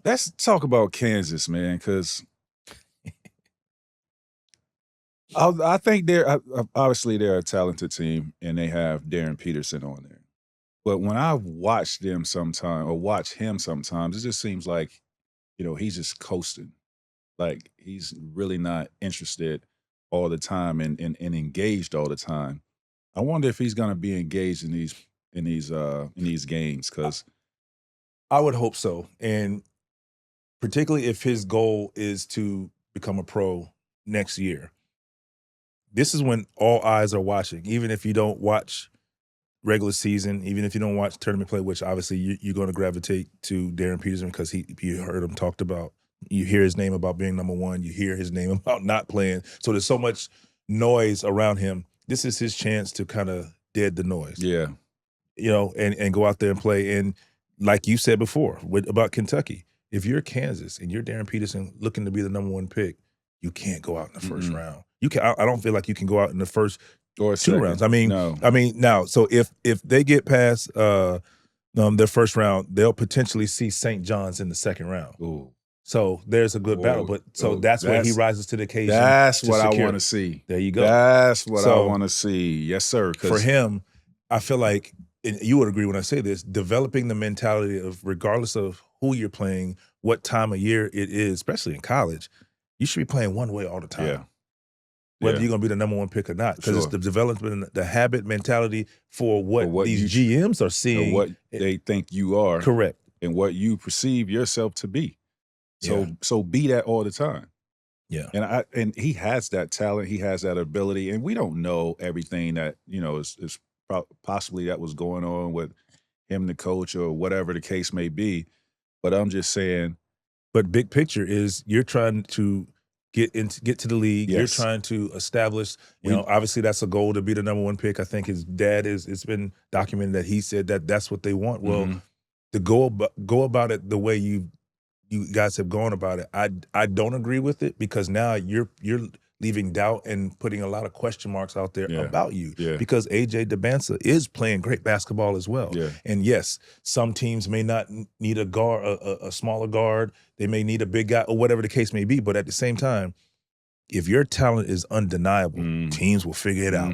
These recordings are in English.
Let's talk about Kansas, man, because I think they're obviously they're a talented team, and they have Darren Peterson on there. But when I watch them sometime or watch him sometimes, it just seems like, he's just coasting. Like he's really not interested all the time and engaged all the time. I wonder if he's gonna be engaged in these games because I would hope so. And particularly if his goal is to become a pro next year. This is when all eyes are watching, even if you don't watch regular season, even if you don't watch tournament play, which obviously you're going to gravitate to Darren Peterson because you heard him talked about, you hear his name about being number one, you hear his name about not playing. So there's so much noise around him. This is his chance to kind of dead the noise. Yeah. And go out there and play. And like you said before about Kentucky, if you're Kansas and you're Darren Peterson looking to be the number one pick, you can't go out in the first round. You can. I don't feel like you can go out in the first or two rounds. I mean, now. So if they get past their first round, they'll potentially see St. John's in the second round. Ooh. So there's a good battle. But that's where he rises to the occasion. That's what I want to see. There you go. That's what I want to see. Yes, sir. For him, I feel like, and you would agree when I say this, developing the mentality of regardless of who you're playing, what time of year it is, especially in college, you should be playing one way all the time. Yeah. Whether you're going to be the number one pick or not. Because it's the development, the habit mentality for what these GMs are seeing. What they think you are. Correct. And what you perceive yourself to be. So be that all the time. Yeah. And he has that talent. He has that ability. And we don't know everything that, is possibly that was going on with him, the coach, or whatever the case may be. But I'm just saying. But big picture is you're trying to get to the league. Yes. You're trying to establish, obviously that's a goal to be the number one pick. I think his dad it's been documented that he said that that's what they want. Well, to go about it the way you guys have gone about it, I don't agree with it because now you're leaving doubt and putting a lot of question marks out there about you. Yeah. Because AJ DeBansa is playing great basketball as well. Yeah. And yes, some teams may not need a guard, a smaller guard. They may need a big guy or whatever the case may be. But at the same time, if your talent is undeniable, teams will figure it out.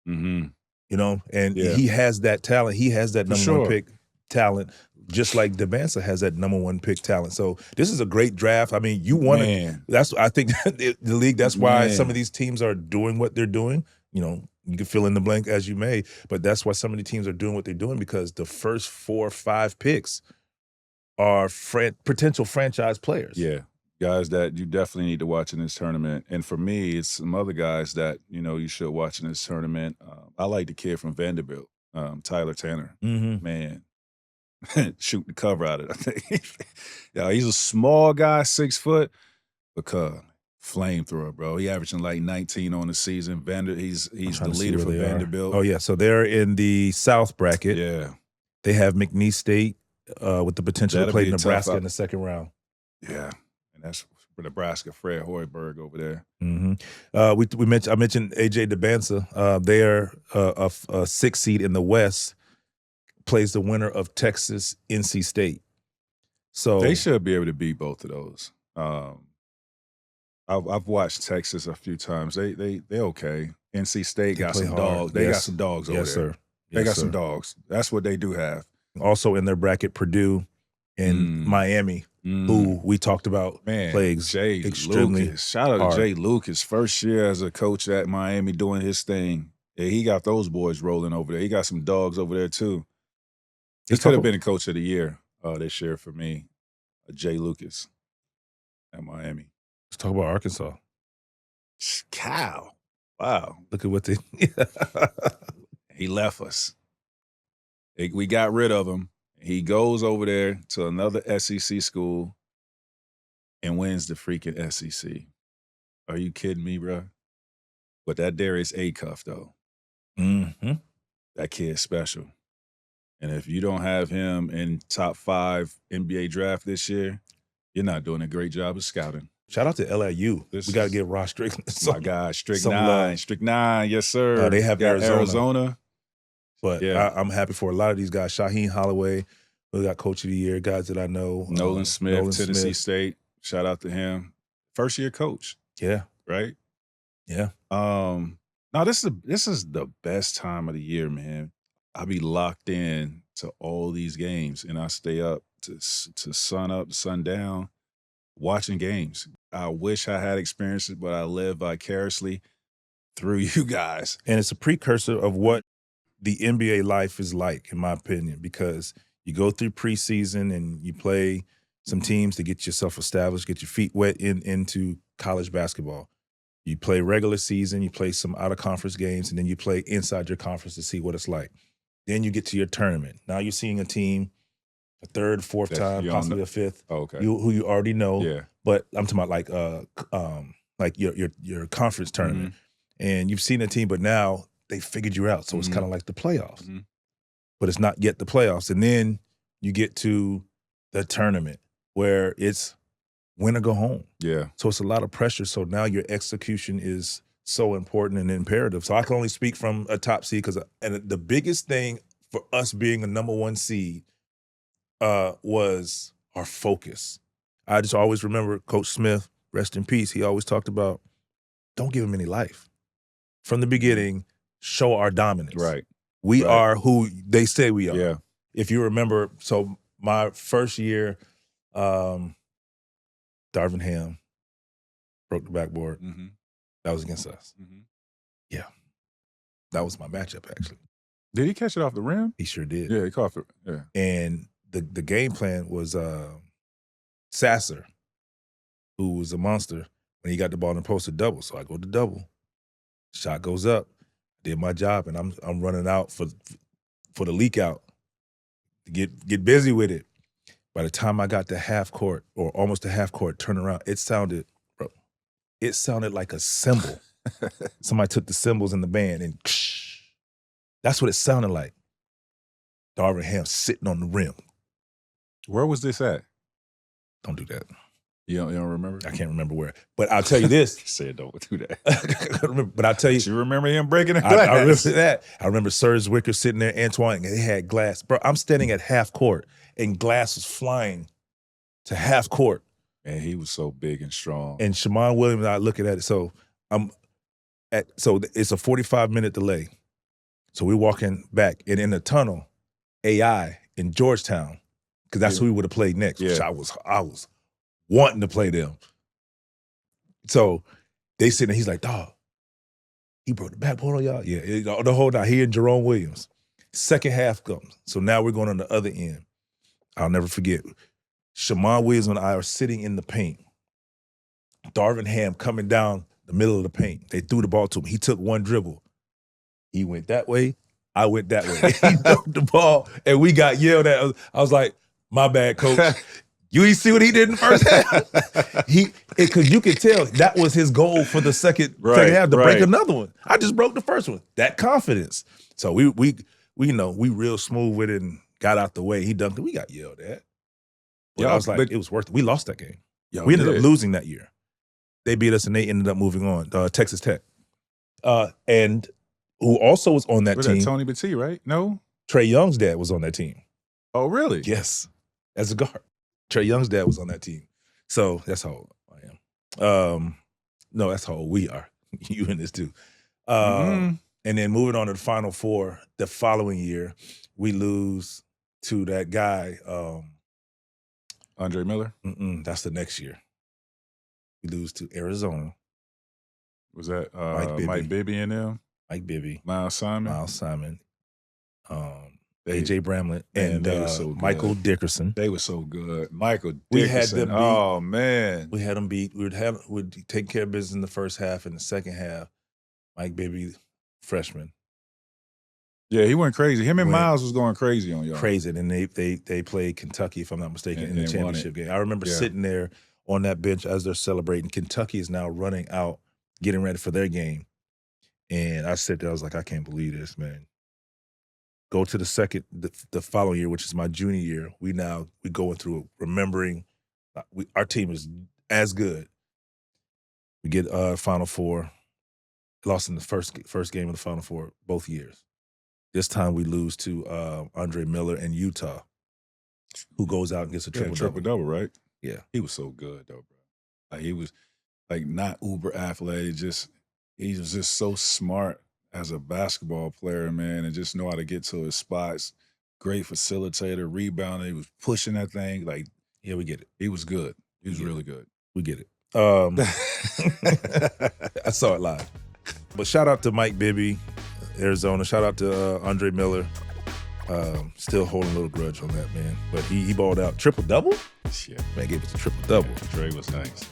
And he has that talent. He has that number one pick talent, just like DeBansa has that number one pick talent. So this is a great draft. I mean, you want to. I think the league. That's why some of these teams are doing what they're doing. You can fill in the blank as you may, but that's why some of the teams are doing what they're doing because the first 4 or 5 picks are potential franchise players. Yeah. Guys that you definitely need to watch in this tournament. And for me, it's some other guys that, you should watch in this tournament. I like the kid from Vanderbilt, Tyler Tanner. Man, shoot the cover out of it, I think. He's a small guy, 6 foot, because flamethrower, bro. He averaging like 19 on the season. He's the leader for Vanderbilt. Oh, yeah. So they're in the South bracket. Yeah. They have McNeese State with the potential to play Nebraska in the second round. Yeah. That's for Nebraska, Fred Hoiberg over there. I mentioned AJ DeBansa. They are a 6th seed in the West, plays the winner of Texas, NC State. So they should be able to beat both of those. I've watched Texas a few times. They're okay. NC State got some dogs. They got some dogs over there. Sir. They got some dogs. That's what they do have. Also in their bracket, Purdue and Miami. Who we talked about plays Jay extremely Lucas. Shout out to Jay Lucas. First year as a coach at Miami doing his thing. Yeah, he got those boys rolling over there. He got some dogs over there too. He could have been a coach of the year this year for me. Jay Lucas at Miami. Let's talk about Arkansas. Cow. Wow. Look at what they He left us. We got rid of him. He goes over there to another SEC school and wins the freaking SEC. Are you kidding me, bro? But that Darius Acuff, though, that kid's special. And if you don't have him in top 5 NBA draft this year, you're not doing a great job of scouting. Shout out to LIU. We got to get Ross Strickland. My God, Strickland, yes, sir. They have Arizona. But I'm happy for a lot of these guys. Shaheen Holloway, We got Coach of the Year, guys that I know. Nolan Smith, Tennessee State. Shout out to him. First year coach. Yeah. Right? Yeah. Now this is the best time of the year, man. I be locked in to all these games, and I stay up to sun up, sundown, watching games. I wish I had experiences, but I live vicariously through you guys. And it's a precursor of what the NBA life is like, in my opinion, because you go through preseason and you play some teams to get yourself established, get your feet wet into college basketball. You play regular season, you play some out-of-conference games, and then you play inside your conference to see what it's like. Then you get to your tournament. Now you're seeing a team a third, fourth time, possibly a fifth, who you already know. Yeah. But I'm talking about like your conference tournament. Mm-hmm. And you've seen a team, but now they figured you out. So it's kind of like the playoffs. Mm-hmm. But it's not yet the playoffs. And then you get to the tournament where it's win or go home. Yeah. So it's a lot of pressure. So now your execution is so important and imperative. So I can only speak from a top seed and the biggest thing for us being a number 1 seed was our focus. I just always remember Coach Smith, rest in peace, he always talked about, don't give him any life. From the beginning, show our dominance. Right. We are who they say we are. Yeah. If you remember, so my first year, Darvin Ham broke the backboard. Mm-hmm. That was against us. Mm-hmm. Yeah. That was my matchup, actually. Did he catch it off the rim? He sure did. Yeah, he caught it. Yeah. And the game plan was Sasser, who was a monster, when he got the ball in the post to double. So I go to double. Shot goes up. Did my job, and I'm running out for the leak out to get busy with it. By the time I got to half court or almost to half court, turn around, it sounded like a cymbal. Somebody took the cymbals in the band and that's what it sounded like. Darvin Ham sitting on the rim. Where was this at? Don't do that. You don't remember? I can't remember where. But I'll tell you this. He said don't do that. But I'll tell you. You remember him breaking the glass? I remember that. I remember Serge Wicker sitting there, Antoine, and they had glass. Bro, I'm standing at half court, and glass was flying to half court. Man, he was so big and strong. And Shammond Williams and I looking at it. So it's a 45-minute delay. So we're walking back, and in the tunnel, AI in Georgetown, because that's who we would have played next. Which I was wanting to play them. So they sitting there, he's like, dog, he broke the backboard on y'all? Yeah, the whole night. He and Jerome Williams. Second half comes. So now we're going on the other end. I'll never forget. Shammond Williams and I are sitting in the paint. Darvin Ham coming down the middle of the paint. They threw the ball to him. He took one dribble. He went that way. I went that way. He dunked the ball, and we got yelled at. I was like, my bad, coach. You ain't see what he did in the first half? Because you could tell that was his goal for the second half, to break another one. I just broke the first one. That confidence. So we real smooth with it and got out the way. He dunked it. We got yelled at. But I was like, it was worth it. We lost that game. We ended up losing that year. They beat us, and they ended up moving on. Texas Tech. And who also was on that team. That Tony Battie, right? No? Trae Young's dad was on that team. Oh, really? Yes. As a guard. Trae Young's dad was on that team. So that's how old I am. No, that's how old we are. You and this too. And then moving on to the Final Four, the following year, we lose to that guy. Andre Miller? That's the next year. We lose to Arizona. Was that Mike Bibby and them? Mike Bibby. Miles Simon? AJ Bramlett and Michael Dickerson. They were so good. Michael Dickerson. We had them beat. Oh, man. We had them beat. We'd take care of business in the first half. In the second half, Mike Bibby, freshman. Yeah, he went crazy. Him and Miles was going crazy on y'all. Crazy. And they played Kentucky, if I'm not mistaken, in the championship game. I remember sitting there on that bench as they're celebrating. Kentucky is now running out, getting ready for their game. And I sat there, I was like, I can't believe this, man. Go to the following year, which is my junior year. We going through it, remembering our team is as good. We get Final Four. Lost in the first game of the Final Four both years. This time we lose to Andre Miller and Utah. who goes out and gets a triple-double. Triple-double, right? Yeah. He was so good, though, bro. Like, he was, like, not uber athletic, he was just so smart as a basketball player, man, and just know how to get to his spots. Great facilitator, rebounder. He was pushing that thing. Like, yeah, we get it. He was good. He was really good. We get it. I saw it live. But shout out to Mike Bibby, Arizona. Shout out to Andre Miller. Still holding a little grudge on that, man. But he balled out. Triple-double? Shit. Man, gave us a triple-double. Dre was nice.